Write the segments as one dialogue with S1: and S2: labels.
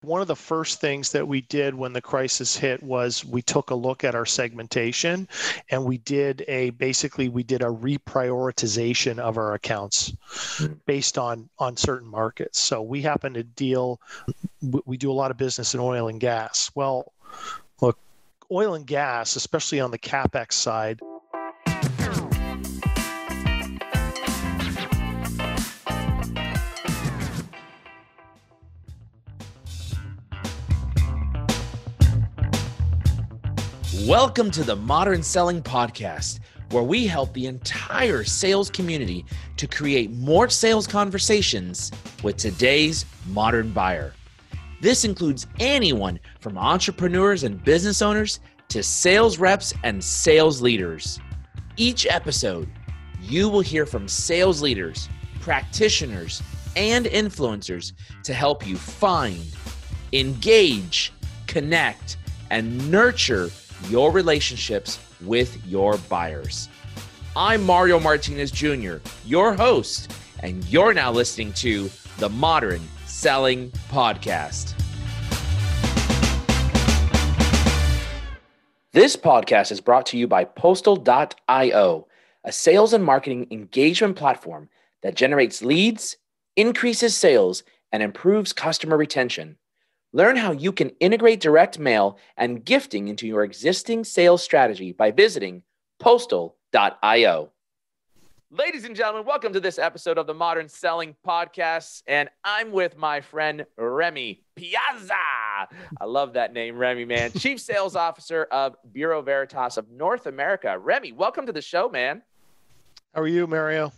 S1: One of the first things that we did when the crisis hit was we took a look at our segmentation, and we did a reprioritization of our accounts based on certain markets. So we happen to we do a lot of business in oil and gas. Well, look, oil and gas, especially on the CapEx side,
S2: Welcome to the Modern Selling Podcast, where we help the entire sales community to create more sales conversations with today's modern buyer. This includes anyone from entrepreneurs and business owners to sales reps and sales leaders. Each episode, you will hear from sales leaders, practitioners, and influencers to help you find, engage, connect, and nurture your relationships with your buyers. I'm Mario Martinez Jr., your host, and you're now listening to the Modern Selling Podcast. This podcast is brought to you by Postal.io, a sales and marketing engagement platform that generates leads, increases sales, and improves customer retention. Learn how you can integrate direct mail and gifting into your existing sales strategy by visiting Postal.io. Ladies and gentlemen, welcome to this episode of the Modern Selling Podcast, and I'm with my friend Remy Piazza. I love that name, Remy, man. Chief Sales Officer of Bureau Veritas of North America. Remy, welcome to the show, man.
S1: How are you, Mario?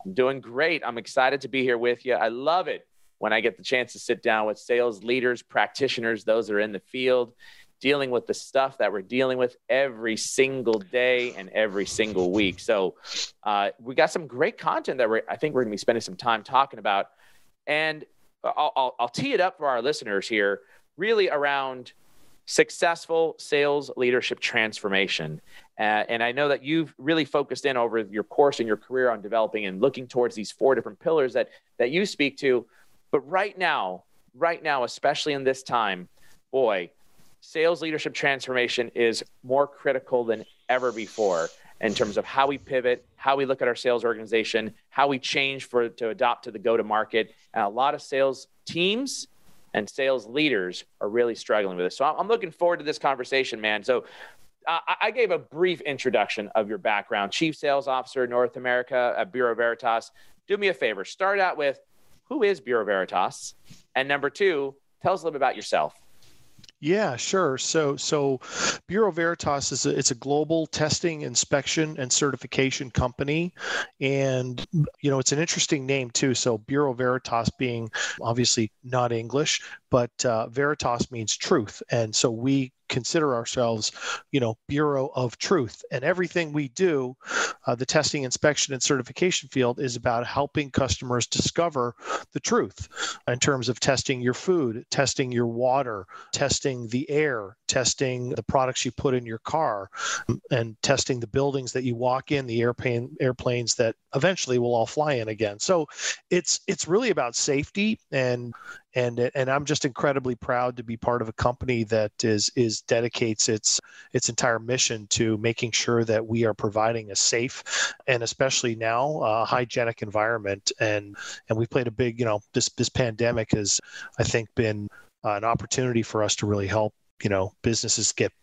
S2: I'm doing great. I'm excited to be here with you. I love it when I get the chance to sit down with sales leaders, practitioners, those that are in the field, dealing with the stuff that we're dealing with every single day and every single week. So we got some great content that I think we're going to be spending some time talking about. And I'll tee it up for our listeners here, really around successful sales leadership transformation. And I know that you've really focused in over your course and your career on developing and looking towards these 4 different pillars that you speak to. But right now, especially in this time, boy, sales leadership transformation is more critical than ever before in terms of how we pivot, how we look at our sales organization, how we change to adopt to the go-to-market. And a lot of sales teams and sales leaders are really struggling with this. So I'm looking forward to this conversation, man. So I gave a brief introduction of your background, Chief Sales Officer, North America at Bureau Veritas. Do me a favor, start out with, who is Bureau Veritas? And number 2, tell us a little bit about yourself.
S1: Yeah, sure. So Bureau Veritas it's a global testing, inspection, and certification company. And, it's an interesting name too. So Bureau Veritas being obviously not English, but Veritas means truth. And so we consider ourselves, Bureau of Truth. And everything we do, the testing, inspection, and certification field is about helping customers discover the truth in terms of testing your food, testing your water, testing the air, testing the products you put in your car, and testing the buildings that you walk in, the airplanes that eventually will all fly in again. So it's really about safety, and I'm just incredibly proud to be part of a company that dedicates its entire mission to making sure that we are providing a safe and especially now hygienic environment. And we played a big, this pandemic has, I think, been an opportunity for us to really help, businesses get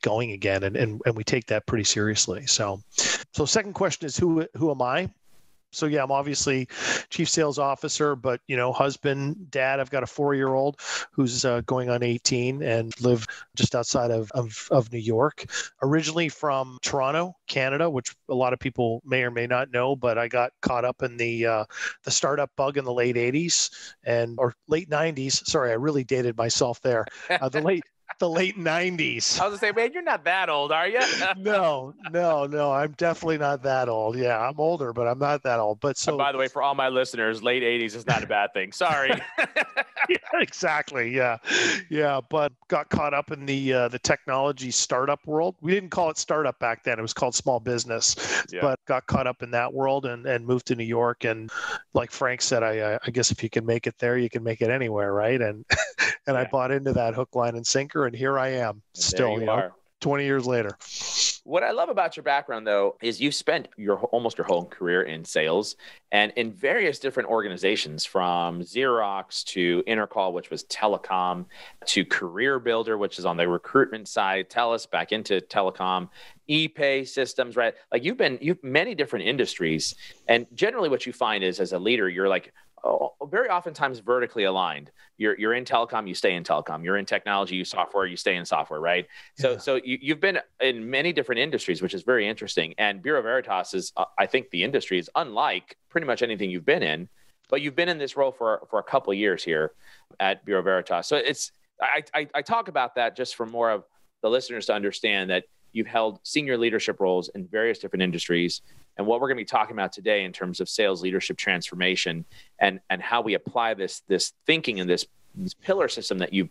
S1: going again, and we take that pretty seriously. So second question is who am I? So yeah, I'm obviously Chief Sales Officer, but husband, dad. I've got a 4-year-old who's going on 18 and live just outside of New York. Originally from Toronto, Canada, which a lot of people may or may not know, but I got caught up in the startup bug in the late 80s or late 90s. Sorry, I really dated myself there. The late 90s.
S2: I was going to say, man, you're not that old, are you?
S1: No. I'm definitely not that old. Yeah, I'm older, but I'm not that old. But so,
S2: and by the way, for all my listeners, late 80s is not a bad thing. Sorry.
S1: Yeah, exactly. Yeah. But got caught up in the technology startup world. We didn't call it startup back then. It was called small business. Yeah. But got caught up in that world and moved to New York. And like Frank said, I guess if you can make it there, you can make it anywhere, right? And And I bought into that hook, line, and sinker. And here I am
S2: And
S1: still, 20 years later.
S2: What I love about your background, though, is you've spent almost your whole career in sales and in various different organizations, from Xerox to Intercall, which was telecom, to Career Builder, which is on the recruitment side, TELUS, back into telecom, ePay systems, right? Like you've many different industries. And generally what you find is, as a leader, you're like, very oftentimes vertically aligned. You're in telecom, you stay in telecom. You're in technology, you stay in software, right?
S1: Yeah.
S2: So you've been in many different industries, which is very interesting. And Bureau Veritas is, I think the industry is unlike pretty much anything you've been in, but you've been in this role for a couple of years here at Bureau Veritas. So I talk about that just for more of the listeners to understand that you've held senior leadership roles in various different industries. And what we're going to be talking about today in terms of sales leadership transformation and how we apply this thinking and this pillar system that you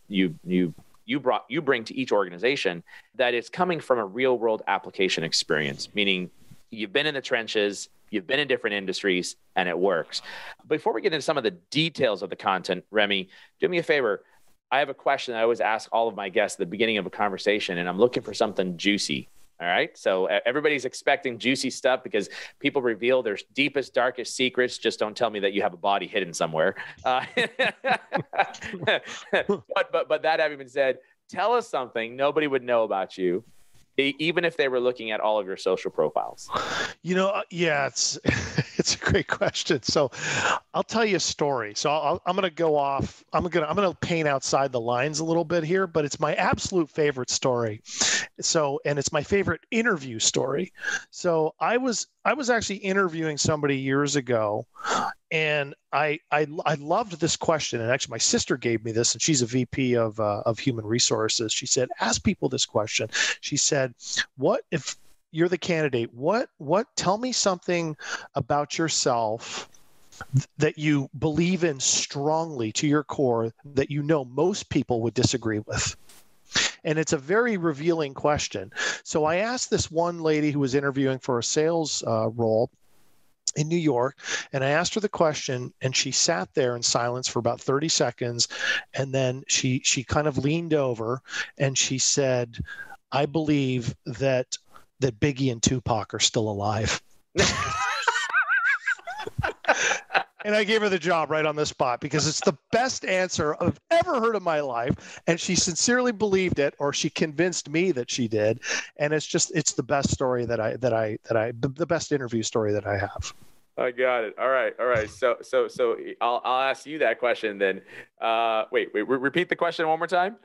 S2: bring to each organization, that it's coming from a real world application experience, meaning you've been in the trenches, you've been in different industries, and it works. Before we get into some of the details of the content, Remy, do me a favor. I have a question that I always ask all of my guests at the beginning of a conversation, and I'm looking for something juicy. All right. So everybody's expecting juicy stuff because people reveal their deepest, darkest secrets. Just don't tell me that you have a body hidden somewhere. But that having been said, tell us something nobody would know about you, even if they were looking at all of your social profiles.
S1: Yeah, it's a great question. So I'll tell you a story. So I'm going to go off. I'm going to paint outside the lines a little bit here, but it's my absolute favorite story. And it's my favorite interview story. So I was actually interviewing somebody years ago, and I loved this question. And actually, my sister gave me this, and she's a VP of human resources. She said, ask people this question. She said, what if you're the candidate? What tell me something about yourself that you believe in strongly to your core that most people would disagree with. And it's a very revealing question. So I asked this one lady who was interviewing for a sales role in New York, and I asked her the question, and she sat there in silence for about 30 seconds, and then she kind of leaned over and she said, I believe that Biggie and Tupac are still alive. And I gave her the job right on the spot because it's the best answer I've ever heard in my life. And she sincerely believed it, or she convinced me that she did. And it's the best story the best interview story that I have.
S2: I got it. All right. So I'll ask you that question then. Wait, repeat the question one more time.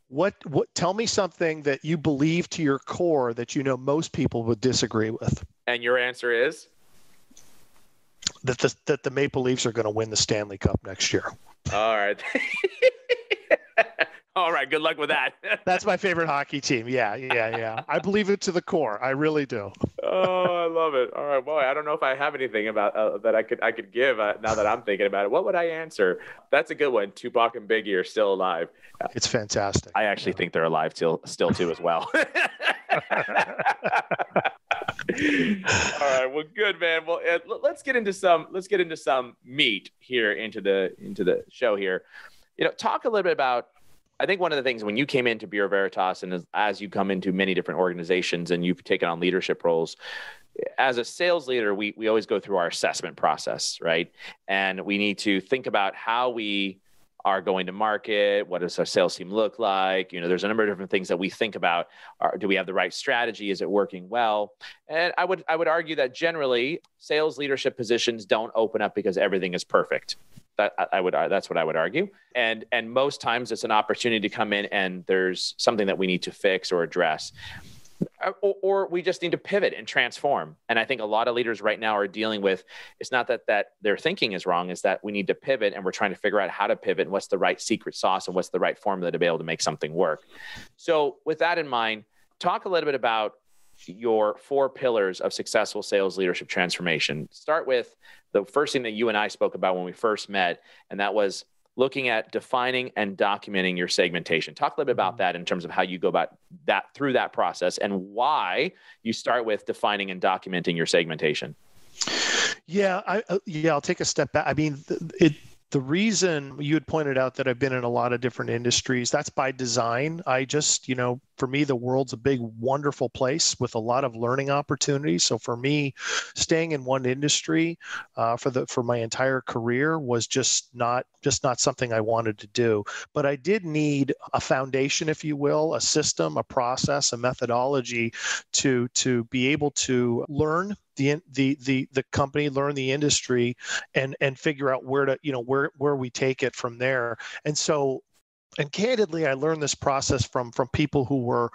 S1: What tell me something that you believe to your core that most people would disagree with.
S2: And your answer is?
S1: That the Maple Leafs are going to win the Stanley Cup next year.
S2: All right. All right. Good luck with that.
S1: That's my favorite hockey team. Yeah. I believe it to the core. I really do.
S2: Oh, I love it. All right. Boy, I don't know if I have anything about that I could give now that I'm thinking about it. What would I answer? That's a good one. Tupac and Biggie are still alive.
S1: It's fantastic.
S2: I actually think they're alive still too as well. All right. Well, good, man. Well, let's get into some meat here into the show here. Talk a little bit about. I think one of the things when you came into Bureau Veritas, and as you come into many different organizations and you've taken on leadership roles, as a sales leader, we always go through our assessment process, right? And we need to think about how we are going to market. What does our sales team look like? There's a number of different things that we think about. Do we have the right strategy? Is it working well? And I would argue that generally sales leadership positions don't open up because everything is perfect. That's what I would argue. And most times it's an opportunity to come in and there's something that we need to fix or address. Or we just need to pivot and transform. And I think a lot of leaders right now are dealing with, it's not that their thinking is wrong, is that we need to pivot and we're trying to figure out how to pivot and what's the right secret sauce and what's the right formula to be able to make something work. So with that in mind, talk a little bit about your 4 pillars of successful sales leadership transformation. Start with the first thing that you and I spoke about when we first met, and that was looking at defining and documenting your segmentation. Talk a little bit about that in terms of how you go about that through that process and why you start with defining and documenting your segmentation.
S1: Yeah, I'll take a step back. I mean, the reason you had pointed out that I've been in a lot of different industries, that's by design. I just, for me, the world's a big, wonderful place with a lot of learning opportunities. So for me, staying in one industry for my entire career was just not something I wanted to do. But I did need a foundation, if you will, a system, a process, a methodology to be able to learn the company, learn the industry, and figure out where to where we take it from there. And candidly, I learned this process from people who were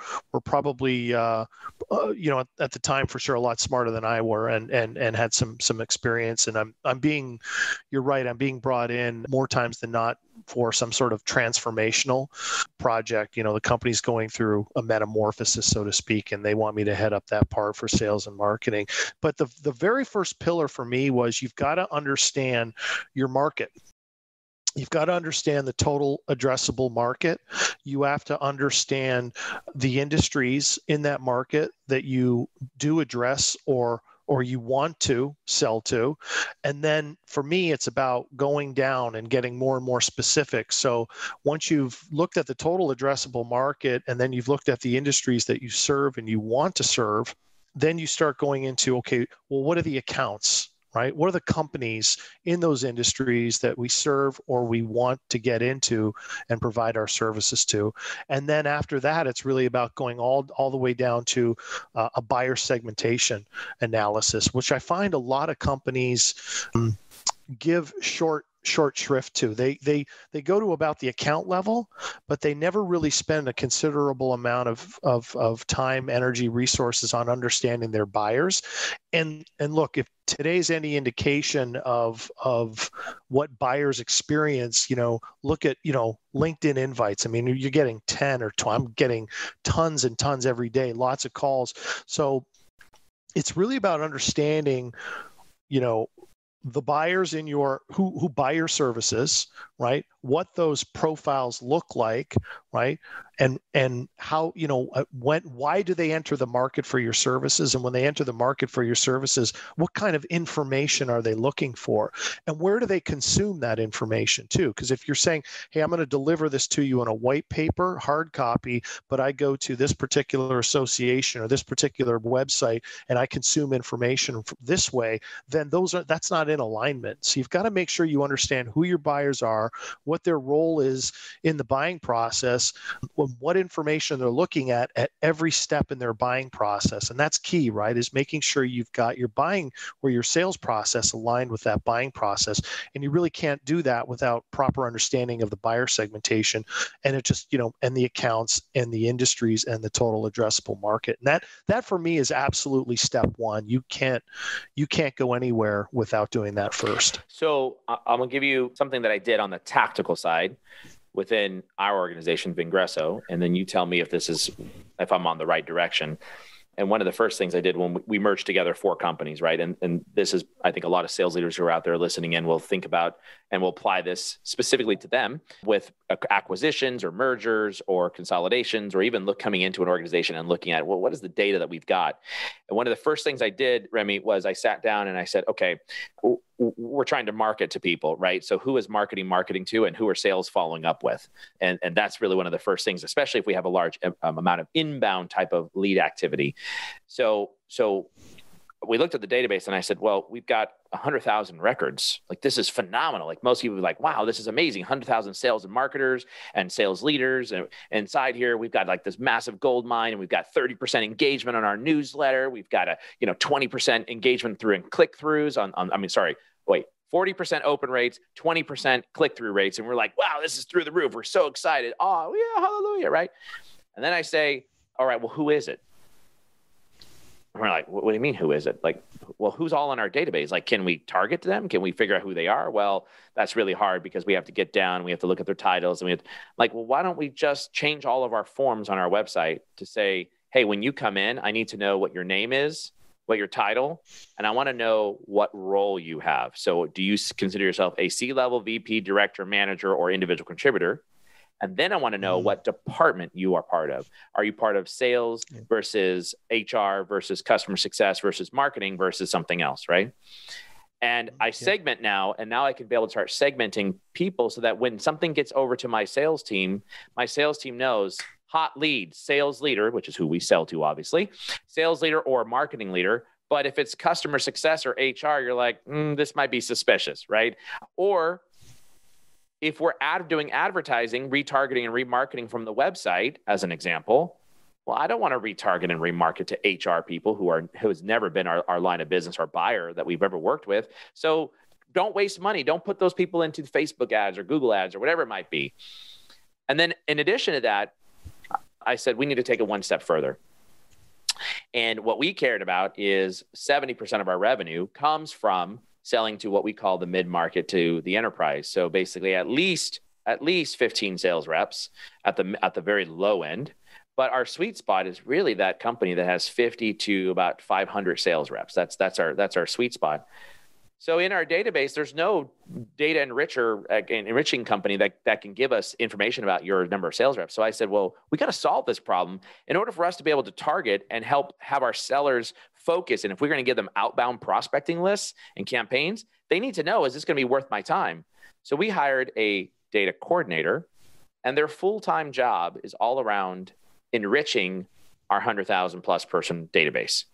S1: probably at the time for sure a lot smarter than I were, and had some experience. And you're right, I'm being brought in more times than not for some sort of transformational project. The company's going through a metamorphosis, so to speak, and they want me to head up that part for sales and marketing. But the very first pillar for me was you've got to understand your market. You've got to understand the total addressable market. You have to understand the industries in that market that you do address or you want to sell to. And then for me, it's about going down and getting more and more specific. So once you've looked at the total addressable market, and then you've looked at the industries that you serve and you want to serve, then you start going into, okay, well, what are the accounts? Right? What are the companies in those industries that we serve or we want to get into and provide our services to? And then after that, it's really about going all the way down to a buyer segmentation analysis, which I find a lot of companies give short shrift to. They go to about the account level, but they never really spend a considerable amount of time, energy, resources on understanding their buyers. And look, if today's any indication of what buyers experience, look at LinkedIn invites. I mean, you're getting 10 or 20. I'm getting tons and tons every day, lots of calls. So it's really about understanding, the buyers in your who buy your services, right? What those profiles look like, right? And how, why do they enter the market for your services? And when they enter the market for your services, what kind of information are they looking for? And where do they consume that information too? Because if you're saying, hey, I'm going to deliver this to you in a white paper, hard copy, but I go to this particular association or this particular website and I consume information this way, then that's not in alignment. So you've got to make sure you understand who your buyers are, what their role is in the buying process, what information they're looking at every step in their buying process. And that's key, right? Is making sure you've got your buying or your sales process aligned with that buying process. And you really can't do that without proper understanding of the buyer segmentation and and the accounts and the industries and the total addressable market. And that for me is absolutely step one. You can't go anywhere without doing that first.
S2: So I'm going to give you something that I did on the tactical side within our organization, Vengreso, and then you tell me if I'm on the right direction. And one of the first things I did when we merged together 4 companies, right? And this is, I think a lot of sales leaders who are out there listening in will think about and will apply this specifically to them with acquisitions or mergers or consolidations, or even coming into an organization and looking at, well, what is the data that we've got? And one of the first things I did, Remy, was I sat down and I said, okay, we're trying to market to people, right? So who is marketing to, and who are sales following up with? And that's really one of the first things, especially if we have a large amount of inbound type of lead activity. So we looked at the database and I said, well, we've got 100,000 records. Like, this is phenomenal. Like, most people are like, wow, this is amazing. 100,000 sales and marketers and sales leaders. And inside here, we've got like this massive gold mine, and we've got 30% engagement on our newsletter. We've got 20% engagement through and click-throughs 40% open rates, 20% click-through rates. And we're like, wow, this is through the roof. We're so excited. Oh yeah, hallelujah, right? And then I say, all right, well, who is it? And we're like, what do you mean, who is it? Like, well, who's all in our database? Like, can we target them? Can we figure out who they are? Well, that's really hard because we have to get down, we have to look at their titles, and well, why don't we just change all of our forms on our website to say, hey, when you come in, I need to know what your name is, what your title, and I want to know what role you have. So do you consider yourself a C-level, VP, director, manager, or individual contributor? And then I want to know what department you are part of. Are you part of sales versus HR versus customer success versus marketing versus something else, right? And I segment now, and now I can be able to start segmenting people so that when something gets over to my sales team knows hot lead, sales leader, which is who we sell to, obviously, sales leader or marketing leader. But if it's customer success or HR, you're like, this might be suspicious, right? Or if we're doing advertising, retargeting and remarketing from the website, as an example, well, I don't want to retarget and remarket to HR people who has never been our line of business or buyer that we've ever worked with. So don't waste money. Don't put those people into Facebook ads or Google ads or whatever it might be. And then in addition to that, I said, we need to take it one step further. And what we cared about is 70% of our revenue comes from selling to what we call the mid-market to the enterprise. So basically at least 15 sales reps at the very low end. But our sweet spot is really that company that has 50 to about 500 sales reps. That's our sweet spot. So in our database, there's no data enriching company that can give us information about your number of sales reps. So I said, well, we got to solve this problem in order for us to be able to target and help have our sellers focus. And if we're going to give them outbound prospecting lists and campaigns, they need to know, is this going to be worth my time? So we hired a data coordinator, and their full-time job is all around enriching our 100,000 plus person database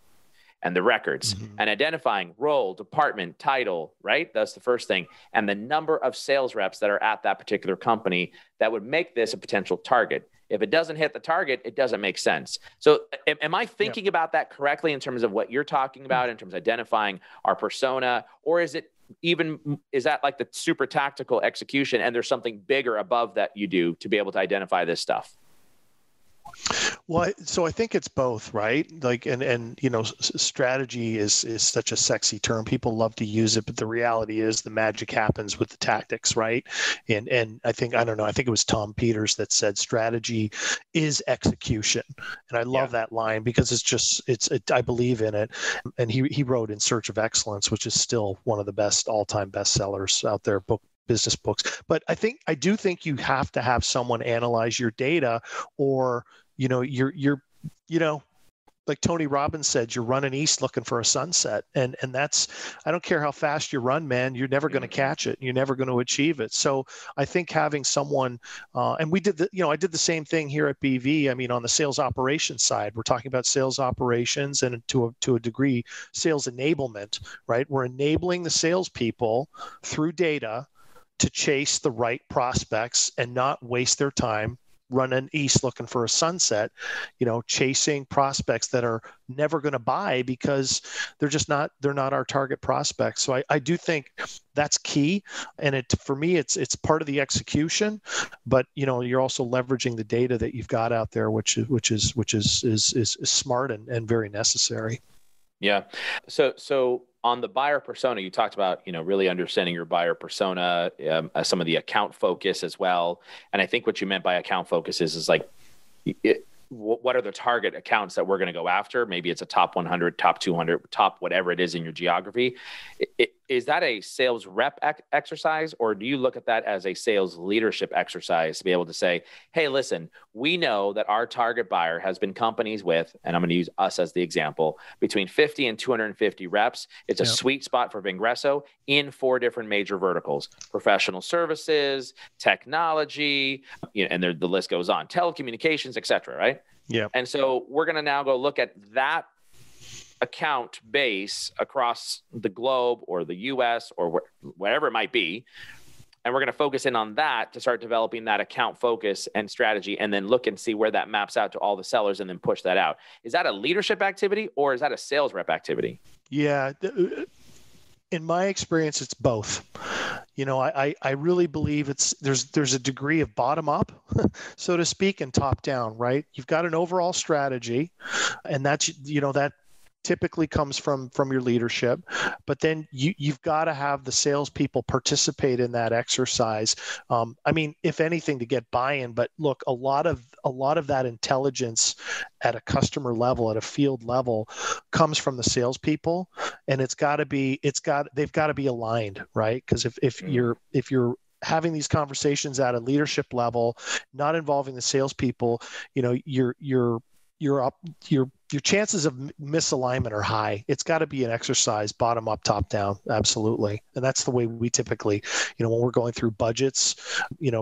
S2: and the records and identifying role, department, title, right? That's the first thing. And the number of sales reps that are at that particular company that would make this a potential target. If it doesn't hit the target, it doesn't make sense. So am I thinking about that correctly in terms of what you're talking about, in terms of identifying our persona, or is that like the super tactical execution and there's something bigger above that you do to be able to identify this stuff?
S1: Well, so I think it's both, right? Like, and strategy is such a sexy term. People love to use it, but the reality is the magic happens with the tactics, right? And I think it was Tom Peters that said strategy is execution, and I love that line because I believe in it. And he wrote In Search of Excellence, which is still one of the best all-time bestsellers out there, business books. But I do think you have to have someone analyze your data, or you're like Tony Robbins said, you're running east looking for a sunset, and that's, I don't care how fast you run, man, you're never going to catch it. You're never going to achieve it. So I think having someone, and we did I did the same thing here at BV. I mean, on the sales operations side, we're talking about sales operations and to a degree, sales enablement, right? We're enabling the salespeople through data to chase the right prospects and not waste their time running east looking for a sunset, chasing prospects that are never going to buy because they're not our target prospects. So I do think that's key. And for me, it's part of the execution, but you're also leveraging the data that you've got out there, which is smart and very necessary.
S2: Yeah. So on the buyer persona, you talked about, really understanding your buyer persona, some of the account focus as well. And I think what you meant by account focus is like, what are the target accounts that we're going to go after? Maybe it's a top 100, top 200, top whatever it is in your geography. Is that a sales rep exercise, or do you look at that as a sales leadership exercise to be able to say, hey, listen, we know that our target buyer has been companies with, and I'm going to use us as the example, between 50 and 250 reps. It's a sweet spot for Vengreso in 4 different major verticals: professional services, technology, and the list goes on, telecommunications, et cetera, right?
S1: Yeah.
S2: And so we're going to now go look at that account base across the globe or the US or whatever it might be. And we're going to focus in on that to start developing that account focus and strategy, and then look and see where that maps out to all the sellers and then push that out. Is that a leadership activity or is that a sales rep activity?
S1: Yeah. In my experience, it's both. I really believe there's a degree of bottom up, so to speak, and top down, right? You've got an overall strategy, and that's, that typically comes from your leadership, but then you've got to have the salespeople participate in that exercise. I mean, if anything, to get buy-in. But look, a lot of that intelligence at a customer level, at a field level, comes from the salespeople, and they've got to be aligned, right? Because if you're having these conversations at a leadership level, not involving the salespeople, you're your chances of misalignment are high. It's got to be an exercise, bottom up, top down, absolutely. And that's the way we typically, when we're going through budgets,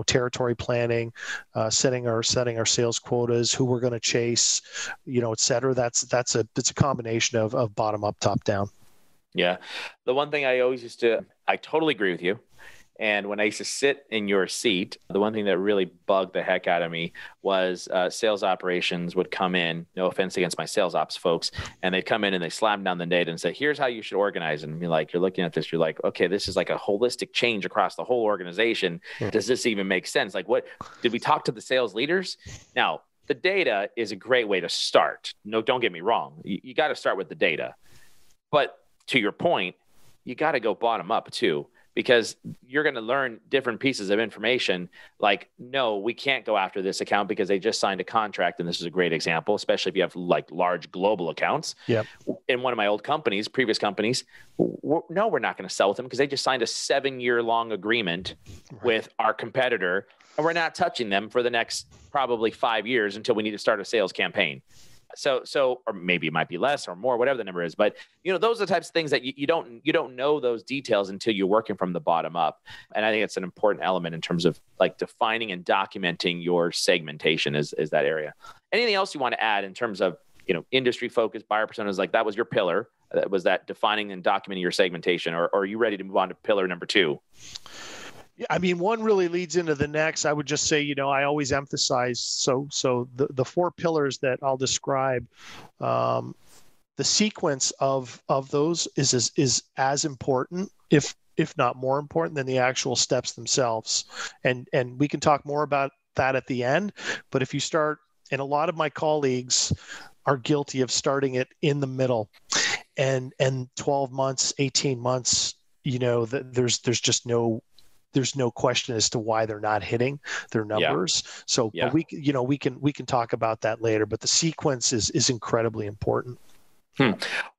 S1: territory planning, setting our sales quotas, who we're going to chase, et cetera. It's a combination of bottom up, top down.
S2: Yeah. The one thing I totally agree with you. And when I used to sit in your seat, the one thing that really bugged the heck out of me was sales operations would come in, no offense against my sales ops folks, and they'd come in and they slam down the data and say, here's how you should organize. And you're looking at this, you're like, okay, this is like a holistic change across the whole organization. Does this even make sense? Like, what did we talk to the sales leaders? Now, the data is a great way to start. No, don't get me wrong. You got to start with the data. But to your point, you got to go bottom up too, because you're going to learn different pieces of information. Like, no, we can't go after this account because they just signed a contract. And this is a great example, especially if you have like large global accounts.
S1: Yep.
S2: In one of my previous companies, we're not going to sell with them because they just signed a 7-year long agreement with our competitor. And we're not touching them for the next probably 5 years until we need to start a sales campaign. So, or maybe it might be less or more, whatever the number is. But, those are the types of things that you don't know those details until you're working from the bottom up. And I think it's an important element in terms of like defining and documenting your segmentation is that area. Anything else you want to add in terms of, industry focused buyer personas? Like that was your pillar. Was that defining and documenting your segmentation, or are you ready to move on to pillar number 2?
S1: I mean, one really leads into the next. I would just say, I always emphasize, so the 4 pillars that I'll describe, the sequence of those is as important, if not more important, than the actual steps themselves. And we can talk more about that at the end. But if you start, and a lot of my colleagues are guilty of starting it in the middle, and 12 months, 18 months, there's no question as to why they're not hitting their numbers. Yeah. So, yeah. But we can talk about that later, but the sequence is incredibly important.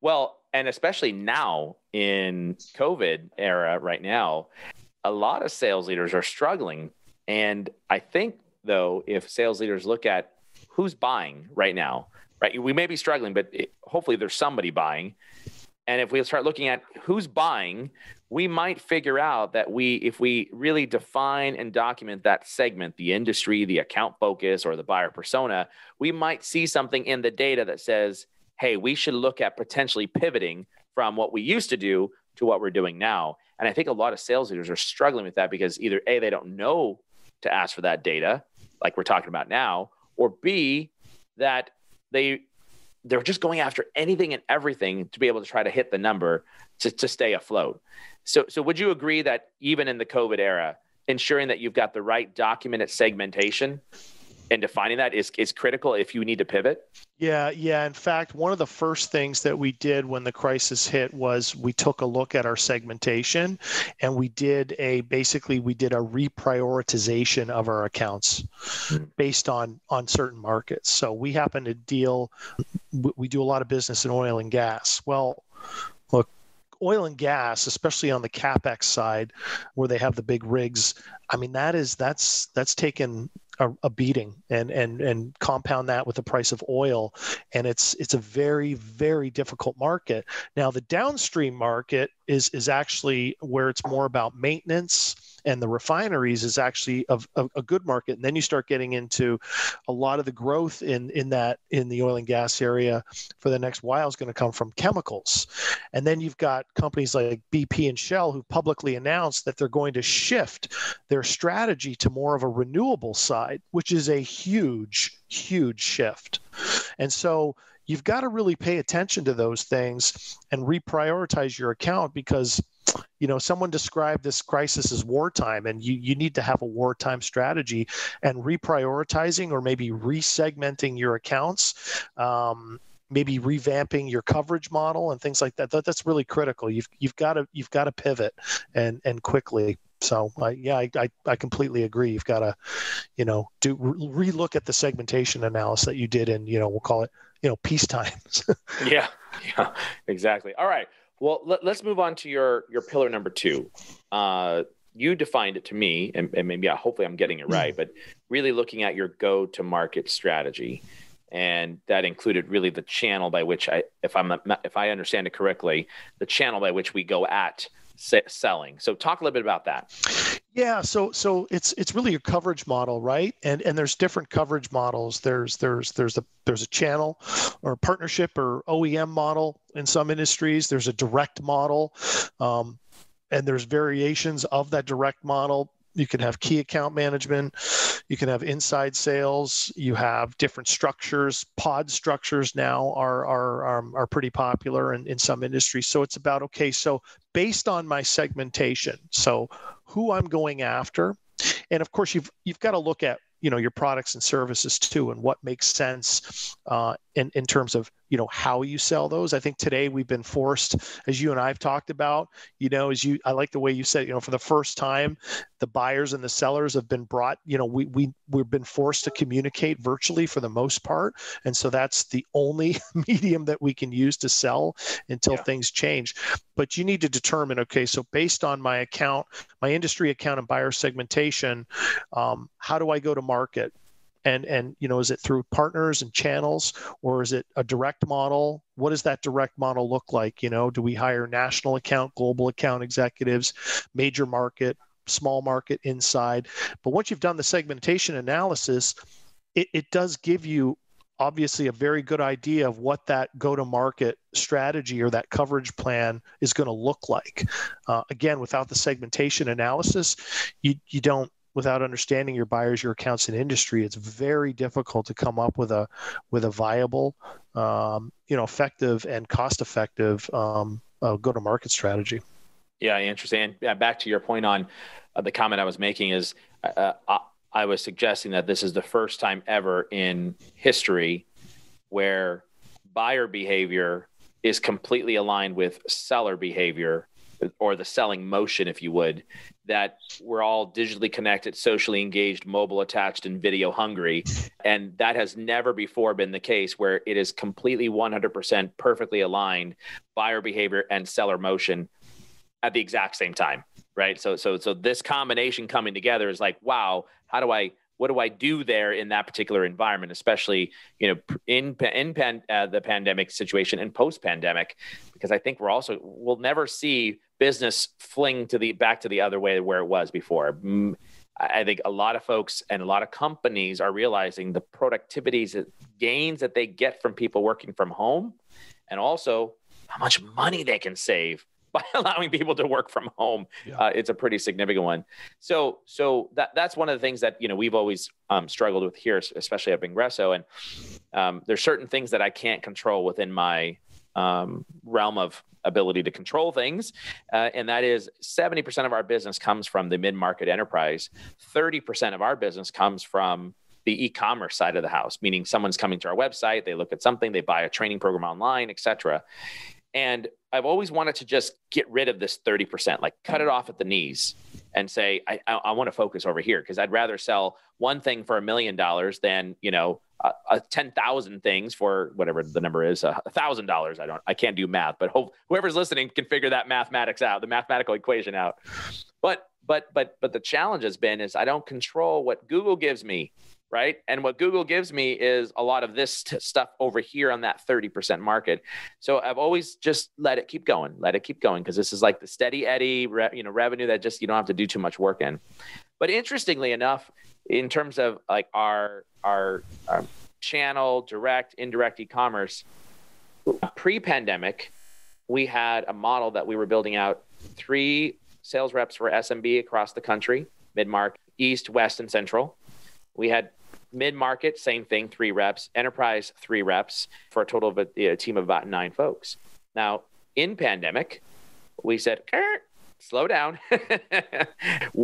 S2: Well, and especially now in COVID era right now, a lot of sales leaders are struggling. And I think though, if sales leaders look at who's buying right now, right, we may be struggling, but hopefully there's somebody buying. And if we start looking at who's buying, we might figure out that if we really define and document that segment, the industry, the account focus, or the buyer persona, we might see something in the data that says, hey, we should look at potentially pivoting from what we used to do to what we're doing now. And I think a lot of sales leaders are struggling with that because either A, they don't know to ask for that data, like we're talking about now, or B, that they're just going after anything and everything to be able to try to hit the number to stay afloat. So would you agree that even in the COVID era, ensuring that you've got the right documented segmentation and defining that is critical if you need to pivot?
S1: Yeah. In fact, one of the first things that we did when the crisis hit was we took a look at our segmentation, and we did a reprioritization of our accounts based on certain markets. So we happen to we do a lot of business in oil and gas. Well, look, oil and gas, especially on the CapEx side, where they have the big rigs, I mean, that's taken a beating, and compound that with the price of oil, and it's a very, very difficult market. Now, the downstream market is actually where it's more about maintenance, and the refineries is actually a good market. And then you start getting into a lot of the growth in the oil and gas area for the next while is going to come from chemicals. And then you've got companies like BP and Shell who publicly announced that they're going to shift their strategy to more of a renewable side, which is a huge, huge shift. And so you've got to really pay attention to those things and reprioritize your account, because someone described this crisis as wartime, and you need to have a wartime strategy, and reprioritizing or maybe resegmenting your accounts, maybe revamping your coverage model and things like that. That's really critical. You've got to pivot and quickly. So I completely agree. You've got to, relook at the segmentation analysis that you did in, we'll call it, peacetime.
S2: Yeah, exactly. All right. Well, let's move on to your pillar number 2. You defined it to me, and maybe hopefully I'm getting it right, but really looking at your go-to-market strategy. And that included really the channel by which if I understand it correctly, the channel by which we go at selling. So talk a little bit about that.
S1: Yeah, so it's really a coverage model, right? And there's different coverage models. There's a channel or partnership or OEM model in some industries. There's a direct model, and there's variations of that direct model. You can have key account management, you can have inside sales, you have different structures. Pod structures now are pretty popular in some industries. So it's about, okay, so based on my segmentation, so who I'm going after, and of course you've got to look at your products and services too, and what makes sense in terms of how you sell those. I think today we've been forced, as you and I've talked about, I like the way you said, for the first time, the buyers and the sellers have been brought, we've been forced to communicate virtually for the most part. And so that's the only medium that we can use to sell until things change. But you need to determine, okay, so based on my account, my industry account and buyer segmentation, how do I go to market? And is it through partners and channels, or is it a direct model? What does that direct model look like? Do we hire national account, global account executives, major market, small market, inside? But once you've done the segmentation analysis, it does give you obviously a very good idea of what that go-to-market strategy or that coverage plan is going to look like. Again, without the segmentation analysis, you don't, without understanding your buyers, your accounts, and industry, it's very difficult to come up with a viable, effective and cost-effective go-to-market strategy.
S2: Yeah, interesting. And back to your point on the comment I was making is I was suggesting that this is the first time ever in history where buyer behavior is completely aligned with seller behavior, or the selling motion, if you would, that we're all digitally connected, socially engaged, mobile attached, and video hungry. And that has never before been the case, where it is completely 100% perfectly aligned buyer behavior and seller motion at the exact same time, right? So this combination coming together is like, wow, what do I do there in that particular environment, especially, in the pandemic situation and post-pandemic, because I think we'll never see business fling back to the other way where it was before. I think a lot of folks and a lot of companies are realizing the productivity gains that they get from people working from home, and also how much money they can save by allowing people to work from home. It's a pretty significant one. So that's one of the things that, we've always struggled with here, especially at Vengreso. And there's certain things that I can't control within my realm of ability to control things. And that is 70% of our business comes from the mid-market enterprise. 30% of our business comes from the e-commerce side of the house, meaning someone's coming to our website, they look at something, they buy a training program online, et cetera. And I've always wanted to just get rid of this 30%, like cut it off at the knees and say, I want to focus over here, because I'd rather sell one thing for $1 million than, 10,000 things for whatever the number is, $1,000. I can't do math, but whoever's listening can figure that mathematics out, the mathematical equation out. But the challenge has been is I don't control what Google gives me. Right. And what Google gives me is a lot of this stuff over here on that 30% market. So I've always just let it keep going, because this is like the steady eddy, revenue that just, you don't have to do too much work in. But interestingly enough, in terms of like our channel, direct, indirect e-commerce, pre-pandemic, we had a model that we were building out 3 sales reps for SMB across the country, mid-market, East, West, and Central. We had mid-market, same thing, 3 reps, enterprise, 3 reps, for a total of a team of about 9 folks. Now, in pandemic, we said, slow down.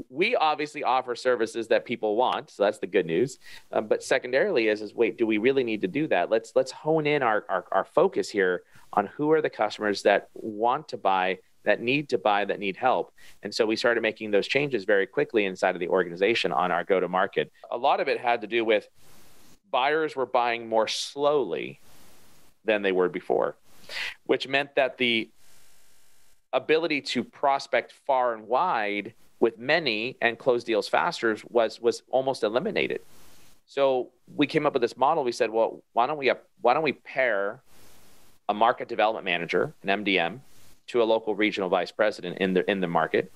S2: We obviously offer services that people want, so that's the good news. But secondarily is wait, do we really need to do that? Let's hone in our focus here on who are the customers that want to buy, that need help. And so we started making those changes very quickly inside of the organization on our go-to-market. A lot of it had to do with buyers were buying more slowly than they were before, which meant that the ability to prospect far and wide with many and close deals faster was almost eliminated. So we came up with this model. We said, well, why don't we pair a market development manager, an MDM, to a local regional vice president in the market.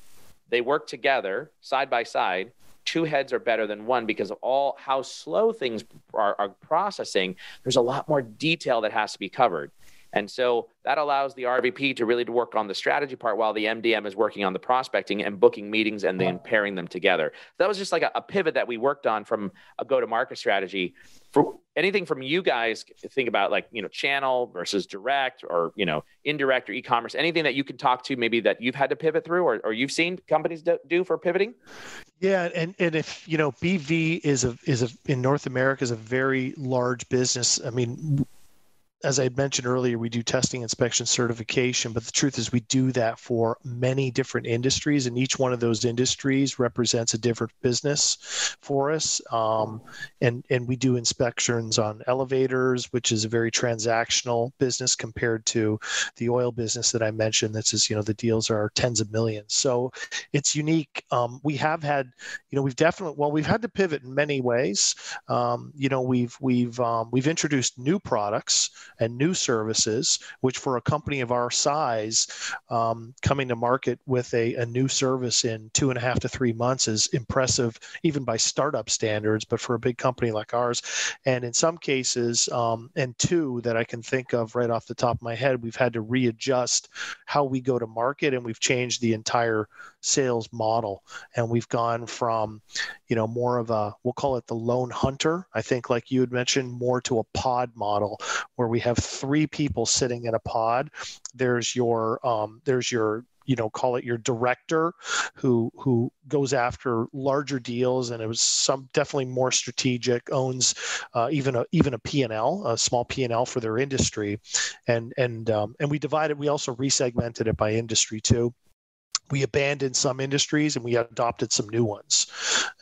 S2: They work together side by side. Two heads are better than one because of all how slow things are processing. There's a lot more detail that has to be covered. And so that allows the RVP to really work on the strategy part while the MDM is working on the prospecting and booking meetings and then pairing them together. That was just like a pivot that we worked on from a go-to-market strategy. For anything from you guys, think about like, channel versus direct or, indirect or e-commerce, anything that you can talk to maybe that you've had to pivot through or you've seen companies do for pivoting?
S1: Yeah, and if BV is in North America is a very large business. I mean, as I had mentioned earlier, we do testing, inspection, certification, but the truth is we do that for many different industries, and each one of those industries represents a different business for us. And we do inspections on elevators, which is a very transactional business compared to the oil business that I mentioned. That's just, the deals are tens of millions. So it's unique. We have had, we've had to pivot in many ways. We've introduced new products and new services, which for a company of our size, coming to market with a new service in 2.5 to 3 months is impressive, even by startup standards, but for a big company like ours. And in some cases, and two that I can think of right off the top of my head, we've had to readjust how we go to market, and we've changed the entire sales model. And we've gone from, more of we'll call it the lone hunter, I think, like you had mentioned, more to a pod model where we have 3 people sitting in a pod. There's your call it your director who goes after larger deals, and it was definitely more strategic, owns even a P&L, a small P&L for their industry. And we also resegmented it by industry too. We abandoned some industries and we adopted some new ones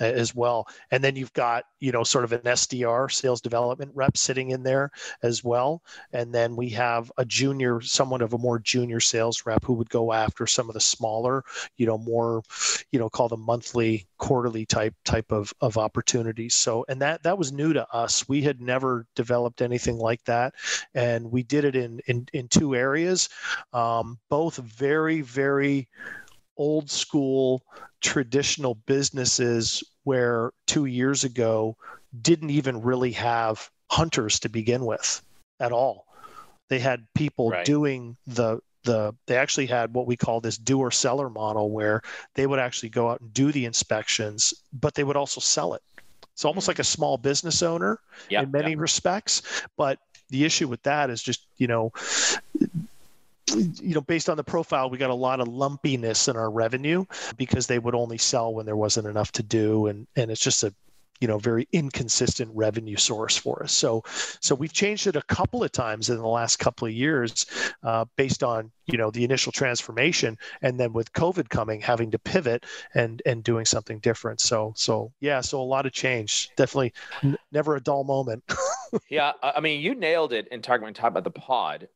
S1: as well. And then you've got, sort of an SDR, sales development rep, sitting in there as well. And then we have somewhat of a more junior sales rep who would go after some of the smaller, more, call them monthly, quarterly type of opportunities. So, and that was new to us. We had never developed anything like that. And we did it in 2 areas, both very, very old school traditional businesses where 2 years ago didn't even really have hunters to begin with at all. They had people doing they actually had what we call this doer seller model where they would actually go out and do the inspections, but they would also sell it. It's almost like a small business owner in many respects. But the issue with that is just, based on the profile, we got a lot of lumpiness in our revenue because they would only sell when there wasn't enough to do. And it's just a, very inconsistent revenue source for us. So we've changed it a couple of times in the last couple of years based on, the initial transformation. And then with COVID coming, having to pivot and doing something different. So a lot of change. Definitely never a dull moment.
S2: Yeah, I mean, you nailed it in talking about the pod,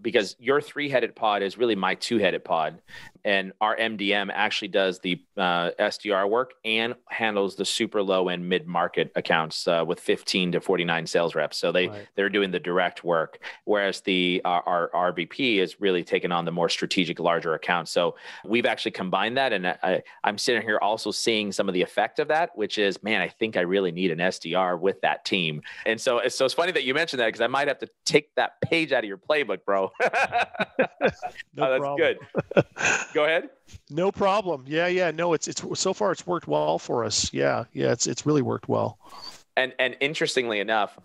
S2: because your 3-headed pod is really my 2-headed pod, and our MDM actually does the SDR work and handles the super low and mid market accounts with 15 to 49 sales reps. So they're doing the direct work, whereas our RVP is really taking on the more strategic, larger accounts. So we've actually combined that, and I'm sitting here also seeing some of the effect of that, which is, man, I think I really need an SDR with that team. And so it's funny that you mentioned that because I might have to take that page out of your playbook, bro.
S1: No
S2: that's
S1: problem.
S2: Good. Go ahead.
S1: No problem. Yeah. No, it's so far it's worked well for us. Yeah. It's really worked well.
S2: And interestingly enough,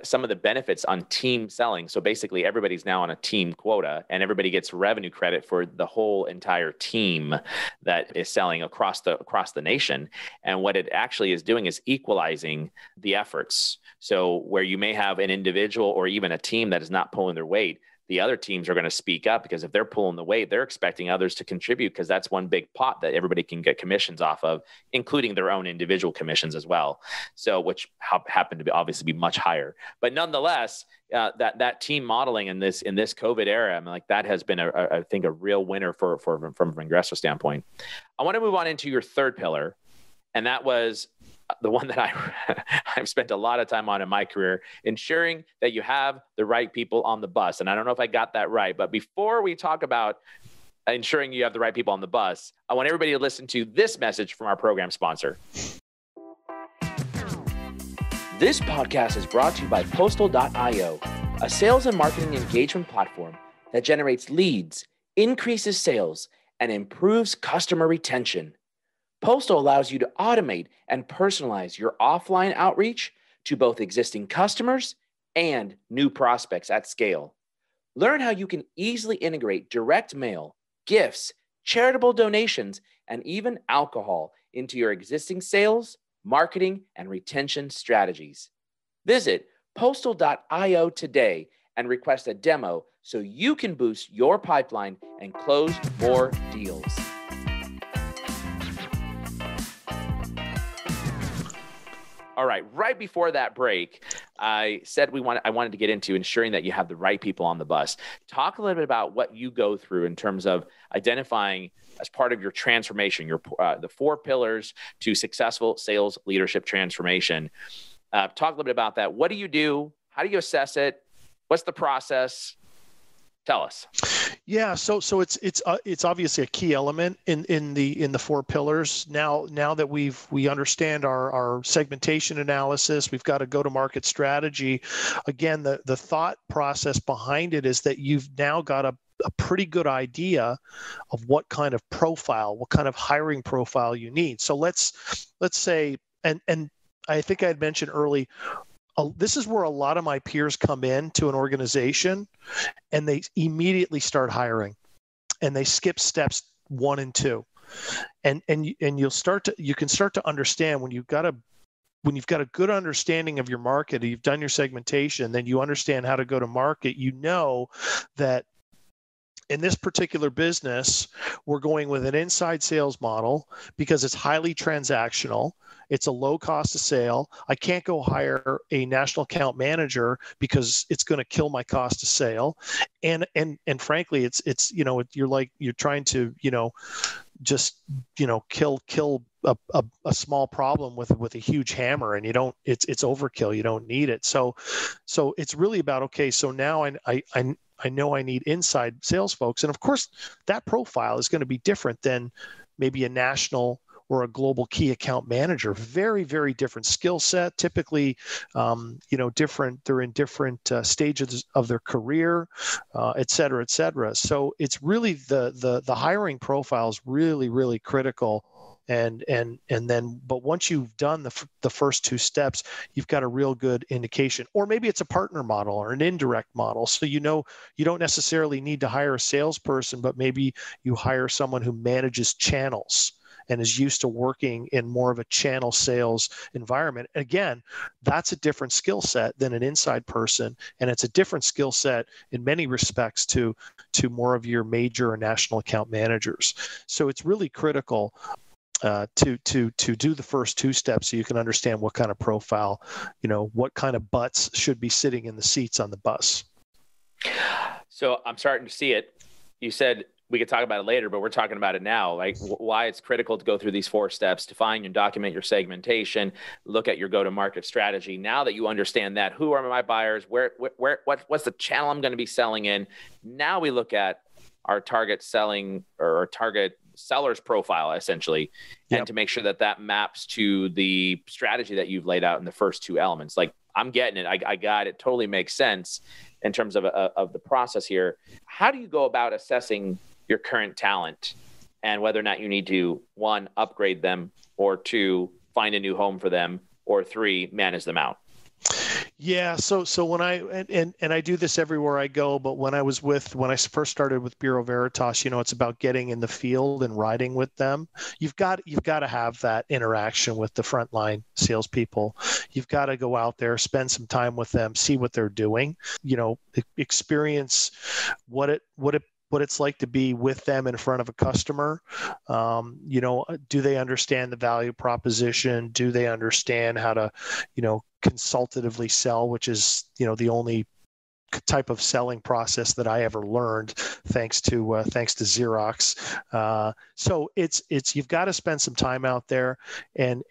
S2: some of the benefits on team selling. So basically, everybody's now on a team quota, and everybody gets revenue credit for the whole entire team that is selling across the nation. And what it actually is doing is equalizing the efforts. So where you may have an individual or even a team that is not pulling their weight, the other teams are going to speak up, because if they're pulling the weight, they're expecting others to contribute, because that's one big pot that everybody can get commissions off of, including their own individual commissions as well. So, which happen to be obviously be much higher. But nonetheless, that team modeling in this COVID era, I mean, like, that has been I think a real winner from Vengreso standpoint. I want to move on into your third pillar, and that was the one that I've spent a lot of time on in my career, ensuring that you have the right people on the bus. And I don't know if I got that right, but before we talk about ensuring you have the right people on the bus, I want everybody to listen to this message from our program sponsor. This podcast is brought to you by Postal.io, a sales and marketing engagement platform that generates leads, increases sales, and improves customer retention. Postal allows you to automate and personalize your offline outreach to both existing customers and new prospects at scale. Learn how you can easily integrate direct mail, gifts, charitable donations, and even alcohol into your existing sales, marketing, and retention strategies. Visit Postal.io today and request a demo so you can boost your pipeline and close more deals. All right before that break, I said I wanted to get into ensuring that you have the right people on the bus. Talk a little bit about what you go through in terms of identifying as part of your transformation, the 4 pillars to successful sales leadership transformation. Talk a little bit about that. What do you do? How do you assess it? What's the process? Tell us.
S1: Yeah, so it's obviously a key element in the 4 pillars. Now that we understand our segmentation analysis, we've got a go-to-market strategy. Again, the thought process behind it is that you've now got a pretty good idea of what kind of profile, what kind of hiring profile you need. So let's say, and I think I had mentioned early, this is where a lot of my peers come in to an organization and they immediately start hiring and they skip steps 1 and 2. And you can start to understand when you've got a good understanding of your market, you've done your segmentation, then you understand how to go to market, you know that in this particular business, we're going with an inside sales model because it's highly transactional. It's a low cost of sale. I can't go hire a national account manager because it's going to kill my cost of sale. And frankly, it's you're trying to just kill a small problem with a huge hammer, and it's overkill. You don't need it. So it's really about, okay, so now I know I need inside sales folks. And of course, that profile is going to be different than maybe a national or a global key account manager. Very, very different skill set. Typically, different. They're in different stages of their career, et cetera, et cetera. So it's really the hiring profile is really, really critical. And then, but once you've done the first 2 steps, you've got a real good indication. Or maybe it's a partner model or an indirect model. So you don't necessarily need to hire a salesperson, but maybe you hire someone who manages channels and is used to working in more of a channel sales environment. Again, that's a different skill set than an inside person, and it's a different skill set in many respects to more of your major or national account managers. So it's really critical to do the first 2 steps so you can understand what kind of profile, what kind of butts should be sitting in the seats on the bus.
S2: So I'm starting to see it. You said we could talk about it later, but we're talking about it now, like why it's critical to go through these 4 steps, define and document your segmentation, look at your go-to-market strategy. Now that you understand that, who are my buyers, what's the channel I'm going to be selling in? Now we look at our target selling or our target seller's profile, essentially, and to make sure that maps to the strategy that you've laid out in the first 2 elements. Like, I'm getting it. I got it. Totally makes sense in terms of the process here. How do you go about assessing your current talent and whether or not you need to, 1, upgrade them, or 2, find a new home for them, or 3, manage them out?
S1: Yeah. So when I do this everywhere I go, but when I first started with Bureau Veritas, it's about getting in the field and riding with them. You've got to have that interaction with the frontline salespeople. You've got to go out there, spend some time with them, see what they're doing, experience what it's like to be with them in front of a customer. Do they understand the value proposition? Do they understand how to, consultatively sell, which is, the only type of selling process that I ever learned, thanks to Xerox. So it's you've got to spend some time out there and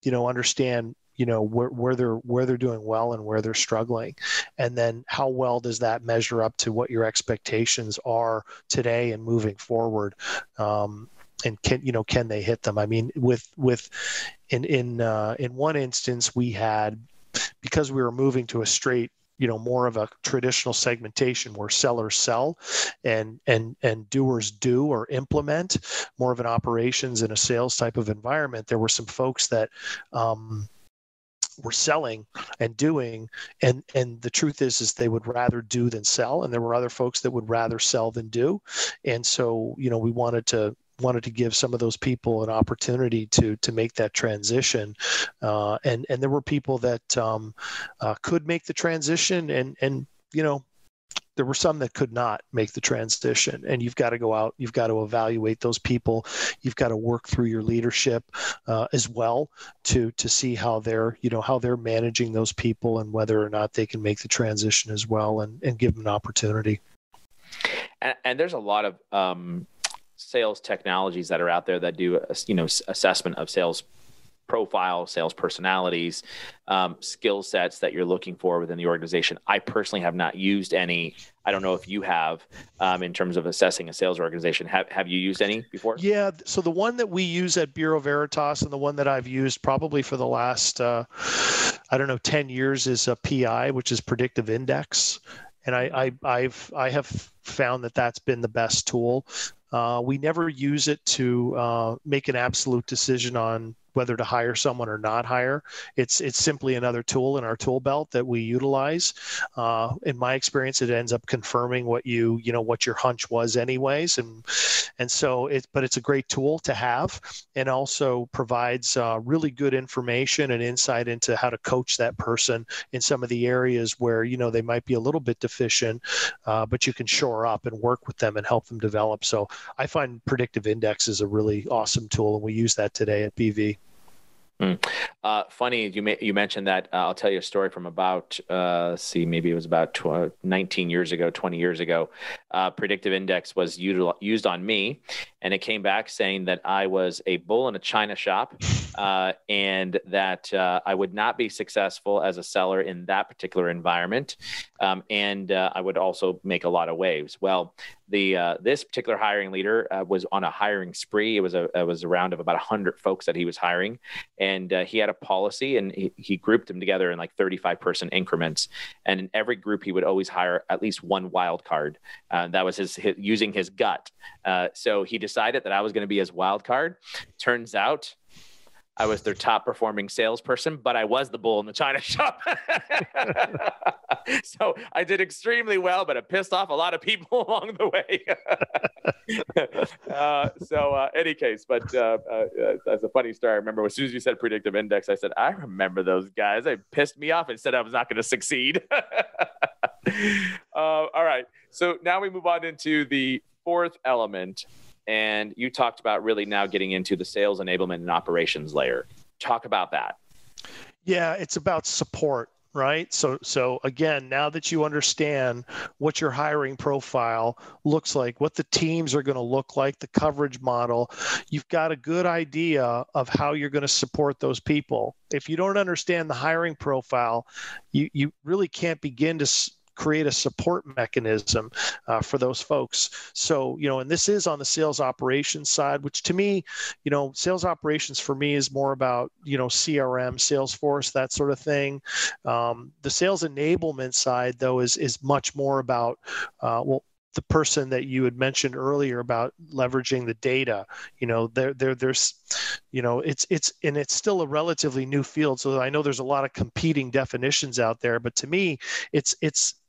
S1: understand where they're doing well and where they're struggling, and then how well does that measure up to what your expectations are today and moving forward, and can they hit them? I mean, in one instance, we had, because we were moving to a straight, more of a traditional segmentation where sellers sell and doers do or implement, more of an operations and a sales type of environment. There were some folks that were selling and doing, and the truth is they would rather do than sell, and there were other folks that would rather sell than do. And so we wanted to give some of those people an opportunity to make that transition, and there were people that could make the transition, and there were some that could not make the transition, and you've got to go out, you've got to evaluate those people, you've got to work through your leadership as well to see how they're managing those people and whether or not they can make the transition as well, and give them an opportunity.
S2: And there's a lot of sales technologies that are out there that do assessment of sales profile, sales personalities, skill sets that you're looking for within the organization. I personally have not used any. I don't know if you have, in terms of assessing a sales organization. Have you used any before?
S1: Yeah. So the one that we use at Bureau Veritas, and the one that I've used probably for the last, 10 years, is a PI, which is Predictive Index. And I have found that that's been the best tool. We never use it to make an absolute decision on whether to hire someone or not hire. It's simply another tool in our tool belt that we utilize. In my experience, it ends up confirming what what your hunch was anyways. And so it's a great tool to have, and also provides really good information and insight into how to coach that person in some of the areas where, they might be a little bit deficient, but you can shore up and work with them and help them develop. So I find Predictive Index is a really awesome tool, and we use that today at BV.
S2: Funny, you mentioned that. I'll tell you a story from about, maybe it was about 19 years ago, 20 years ago. Predictive Index was used on me, and it came back saying that I was a bull in a china shop, and that I would not be successful as a seller in that particular environment, and I would also make a lot of waves. Well, this particular hiring leader was on a hiring spree. It was a round of about 100 folks that he was hiring, and he had a policy, and he grouped them together in like 35-person increments. And in every group, he would always hire at least one wild card. That was his using his gut. So he decided that I was going to be his wild card. Turns out I was their top performing salesperson, but I was the bull in the china shop. So I did extremely well, but it pissed off a lot of people along the way. Any case, but that's a funny story. I remember as soon as you said Predictive Index, I said, I remember those guys. They pissed me off and said I was not going to succeed. All right. So now we move on into the fourth element. And you talked about really now getting into the sales enablement and operations layer. Talk about that.
S1: Yeah, it's about support, right? So again, now that you understand what your hiring profile looks like, what the teams are going to look like, the coverage model, you've got a good idea of how you're going to support those people. If you don't understand the hiring profile, you really can't begin to create a support mechanism for those folks. So, and this is on the sales operations side, which to me, sales operations for me is more about, CRM, Salesforce, that sort of thing. The sales enablement side, though, is much more about, the person that you had mentioned earlier about leveraging the data. There's, it's still a relatively new field. So I know there's a lot of competing definitions out there, but to me, it's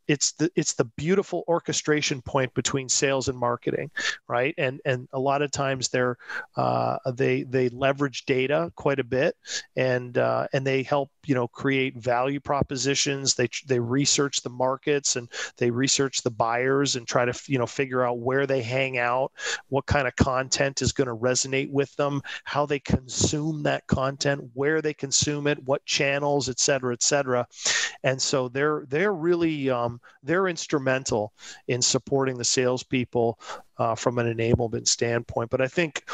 S1: the beautiful orchestration point between sales and marketing, right? And a lot of times they leverage data quite a bit, and they help create value propositions. They research the markets, and they research the buyers, and try to figure out where they hang out, what kind of content is going to resonate with them, how they consume that content, where they consume it, what channels, et cetera. And so they're really they're instrumental in supporting the salespeople from an enablement standpoint. But I think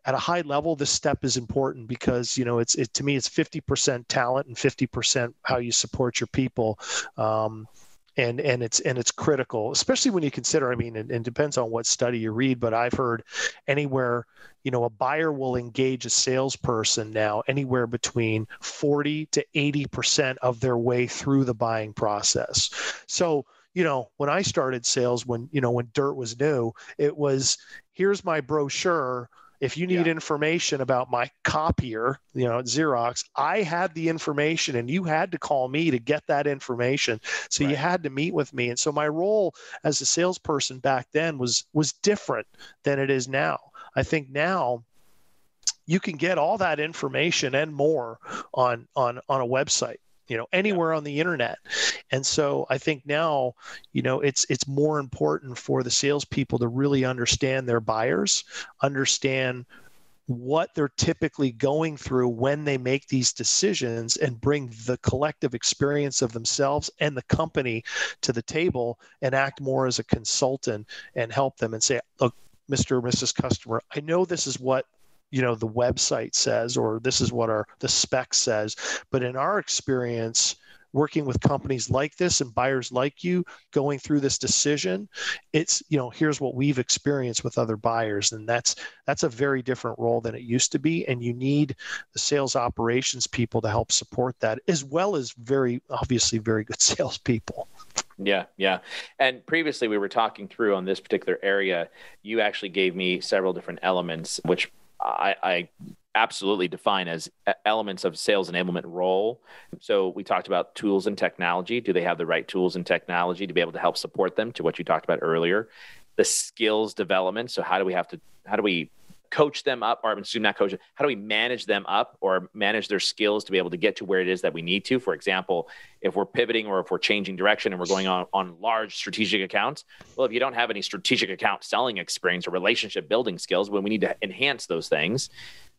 S1: at a high level, this step is important because, to me, it's 50% talent and 50% how you support your people. And it's critical, especially when you consider, and depends on what study you read, but I've heard anywhere, a buyer will engage a salesperson now anywhere between 40 to 80% of their way through the buying process. So, when I started sales, when dirt was new, it was, here's my brochure. If you need information about my copier, at Xerox, I had the information and you had to call me to get that information. So you had to meet with me. And so my role as a salesperson back then was different than it is now. I think now you can get all that information and more on a website, anywhere on the internet. And so I think now, it's more important for the salespeople to really understand their buyers, understand what they're typically going through when they make these decisions, and bring the collective experience of themselves and the company to the table and act more as a consultant and help them and say, look, Mr. or Mrs. Customer, I know this is what the website says, or this is what the spec says. But in our experience, working with companies like this and buyers like you going through this decision, it's, here's what we've experienced with other buyers. And that's a very different role than it used to be. And you need the sales operations people to help support that, as well as very good salespeople.
S2: Yeah. Yeah. And previously we were talking through on this particular area, you actually gave me several different elements, which I absolutely define as elements of sales enablement role. So we talked about tools and technology. Do they have the right tools and technology to be able to help support them, to what you talked about earlier? The skills development. So how do we coach them up, or not coach, how do we manage them up or manage their skills to be able to get to where it is that we need to? For example, if we're pivoting or if we're changing direction and we're going on large strategic accounts, well, if you don't have any strategic account selling experience or relationship building skills, well, we need to enhance those things.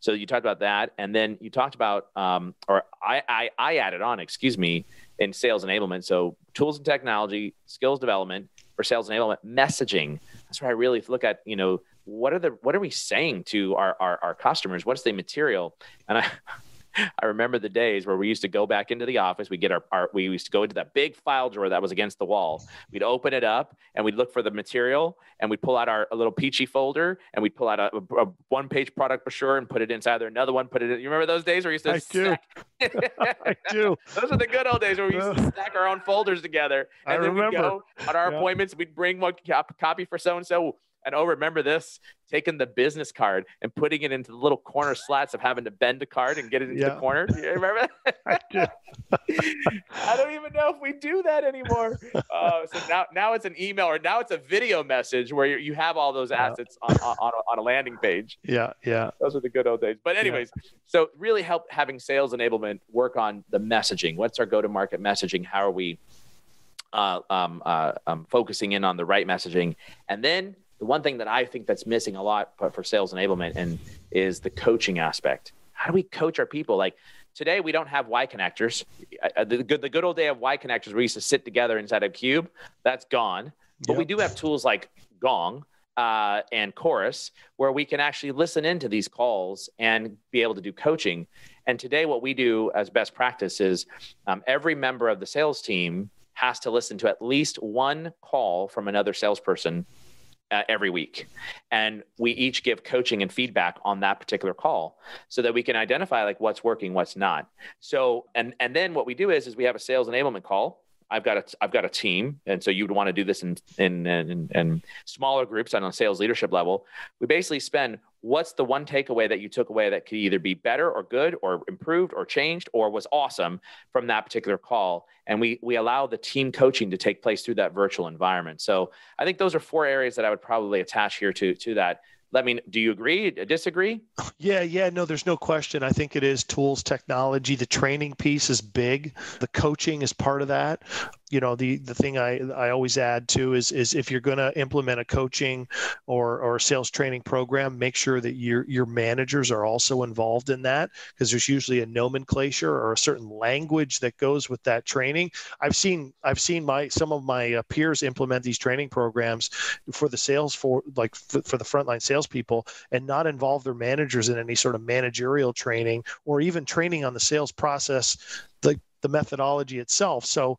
S2: So you talked about that. And then you talked about, or I added on, in sales enablement. So tools and technology, skills development for sales enablement, messaging. That's where I really look at, what are we saying to our customers? What's the material? And I remember the days where we used to go back into the office. We used to go into that big file drawer that was against the wall. We'd open it up and we'd look for the material, and we'd pull out a little peachy folder, and we'd pull out a one-page product brochure and put it inside there. Another one, put it in. You remember those days where we used to
S1: I do.
S2: Those are the good old days where we used to stack our own folders together. And then we'd go on our appointments. We'd bring one copy for so-and-so. And remember this, taking the business card and putting it into the little corner slats of having to bend a card and get it into the corner. Do you remember that?
S1: I do.
S2: I don't even know if we do that anymore. So now it's an email, or now it's a video message where you have all those assets on a landing page.
S1: Yeah.
S2: Those are the good old days. But anyways, so really help having sales enablement work on the messaging. What's our go-to-market messaging? How are we focusing in on the right messaging? And then the one thing that I think that's missing a lot for sales enablement is the coaching aspect. How do we coach our people? Like today, we don't have Y connectors. The good old day of Y connectors, we used to sit together inside a cube. That's gone. But we do have tools like Gong and Chorus, where we can actually listen into these calls and be able to do coaching. And today, what we do as best practice is every member of the sales team has to listen to at least one call from another salesperson every week. And we each give coaching and feedback on that particular call so that we can identify like what's working, what's not. So, and then what we do is we have a sales enablement call. I've got a team. And so you would want to do this in smaller groups on a sales leadership level. We basically spend what's the one takeaway that you took away that could either be better or good or improved or changed or was awesome from that particular call. And we allow the team coaching to take place through that virtual environment. So I think those are 4 areas that I would probably attach here to that. Let me, do you agree, disagree?
S1: Yeah, no, there's no question. I think it is tools, technology. The training piece is big. The coaching is part of that. the thing I always add to is if you're going to implement a coaching or sales training program, make sure that your managers are also involved in that, because there's usually a nomenclature or a certain language that goes with that training. I've seen some of my peers implement these training programs for the for the frontline salespeople, and not involve their managers in any sort of managerial training or even training on the sales process, the methodology itself. So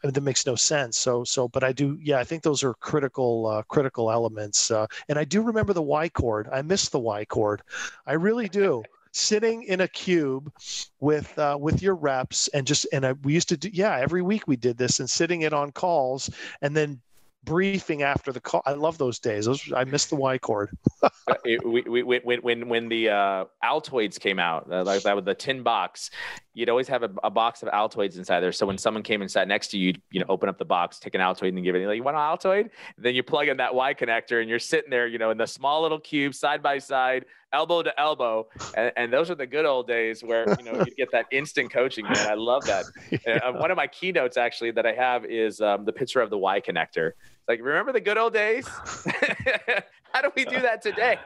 S1: that makes no sense. But I do, I think those are critical elements. And I do remember the Y chord. I miss the Y chord. I really do. Sitting in a cube with your reps we used to do, every week we did this, and sitting in on calls and then briefing after the call. I love those days. I miss the Y chord.
S2: When the Altoids came out, like that with the tin box, you'd always have a box of Altoids inside there. So when someone came and sat next to you, you'd open up the box, take an Altoid, and give it. Like, you want an Altoid? Then you plug in that Y connector, and you're sitting there, in the small little cube, side by side, elbow to elbow, and those are the good old days where you get that instant coaching. Man, I love that. One of my keynotes actually that I have is the picture of the Y connector. Like, remember the good old days? How do we do that today?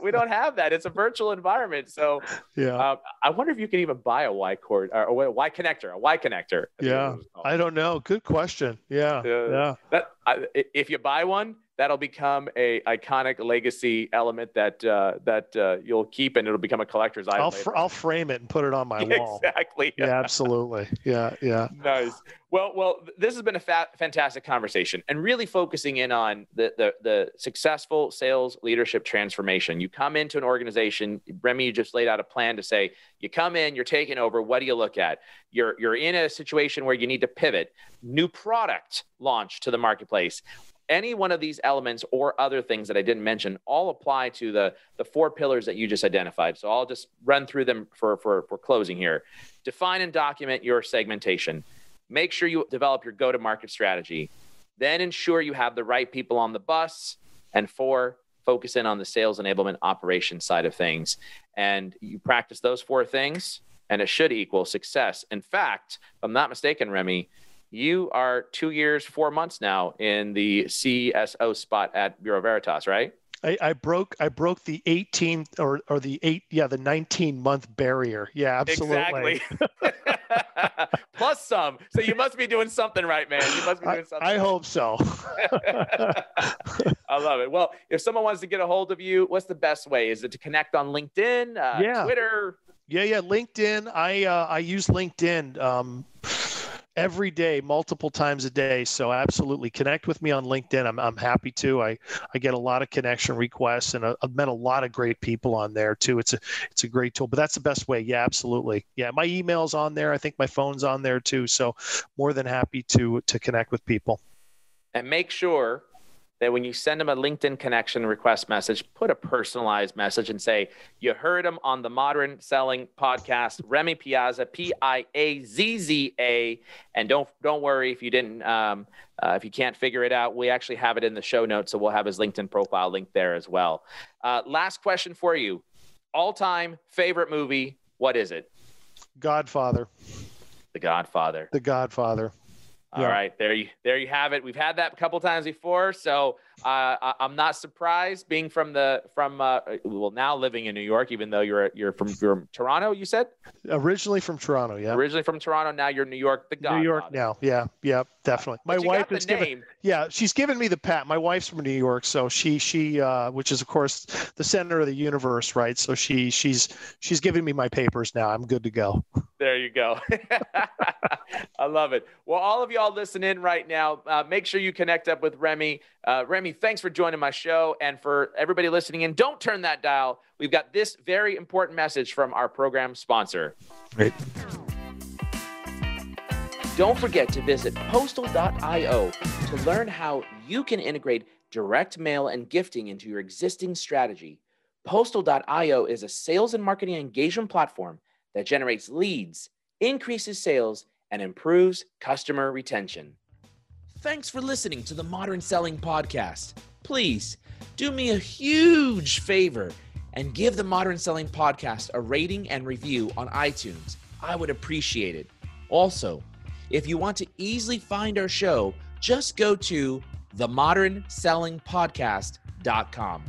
S2: We don't have that. It's a virtual environment. So I wonder if you can even buy a Y cord or a Y connector.
S1: Yeah, I don't know. Good question. Yeah.
S2: If you buy one, that'll become a iconic legacy element that you'll keep, and it'll become a collector's item.
S1: I'll frame it and put it on my wall.
S2: Exactly.
S1: Yeah, absolutely. Yeah.
S2: Nice. Well, this has been a fantastic conversation, and really focusing in on the successful sales leadership transformation. You come into an organization, Remy, you just laid out a plan to say, you come in, you're taking over. What do you look at? You're in a situation where you need to pivot, new product launch to the marketplace. Any one of these elements or other things that I didn't mention all apply to the 4 pillars that you just identified. So I'll just run through them for closing here. Define and document your segmentation. Make sure you develop your go-to-market strategy. Then ensure you have the right people on the bus. And 4, focus in on the sales enablement operations side of things. And you practice those 4 things, and it should equal success. In fact, if I'm not mistaken, Remy, you are 2 years, 4 months now in the CSO spot at Bureau Veritas, right?
S1: I broke the 18 or the 19-month barrier. Yeah, absolutely.
S2: Exactly. Plus some. So you must be doing something right, man. You must be doing something.
S1: I hope so.
S2: I love it. Well, if someone wants to get a hold of you, what's the best way? Is it to connect on LinkedIn, Twitter?
S1: Yeah. LinkedIn. I use LinkedIn every day, multiple times a day. So absolutely connect with me on LinkedIn. I'm happy to. I get a lot of connection requests, and I've met a lot of great people on there too. It's a great tool, but that's the best way. Yeah, absolutely. Yeah. My email's on there. I think my phone's on there too. So more than happy to connect with people.
S2: And make sure that when you send them a LinkedIn connection request message, put a personalized message and say, you heard him on the Modern Selling Podcast, Remy Piazza, Piazza. And don't worry if you didn't, if you can't figure it out, we actually have it in the show notes. So we'll have his LinkedIn profile link there as well. Last question for you. All-time favorite movie, what is it?
S1: Godfather.
S2: The Godfather.
S1: The Godfather.
S2: All right, there you have it. We've had that a couple times before, so I'm not surprised. Being from now living in New York, even though you're from Toronto, you said.
S1: Originally from Toronto, yeah.
S2: Originally from Toronto, now you're in New York. The Godfather.
S1: New York now, yeah, definitely. My wife is she's given me the pat. My wife's from New York, so she which is of course the center of the universe, right? So she's giving me my papers now. I'm good to go.
S2: There you go. I love it. Well, all of y'all listen in right now. Make sure you connect up with Remy. Remy, thanks for joining my show. And for everybody listening in, don't turn that dial. We've got this very important message from our program sponsor.
S1: Great.
S2: Don't forget to visit postal.io to learn how you can integrate direct mail and gifting into your existing strategy. Postal.io is a sales and marketing engagement platform that generates leads, increases sales, and improves customer retention. Thanks for listening to the Modern Selling Podcast. Please do me a huge favor and give the Modern Selling Podcast a rating and review on iTunes. I would appreciate it. Also, If you want to easily find our show, just go to themodernsellingpodcast.com.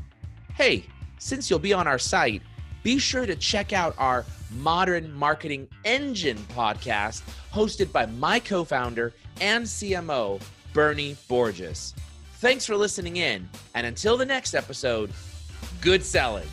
S2: Hey, since you'll be on our site, be sure to check out our Modern Marketing Engine podcast, hosted by my co-founder and CMO, Bernie Borges. Thanks for listening in, and until the next episode, good selling.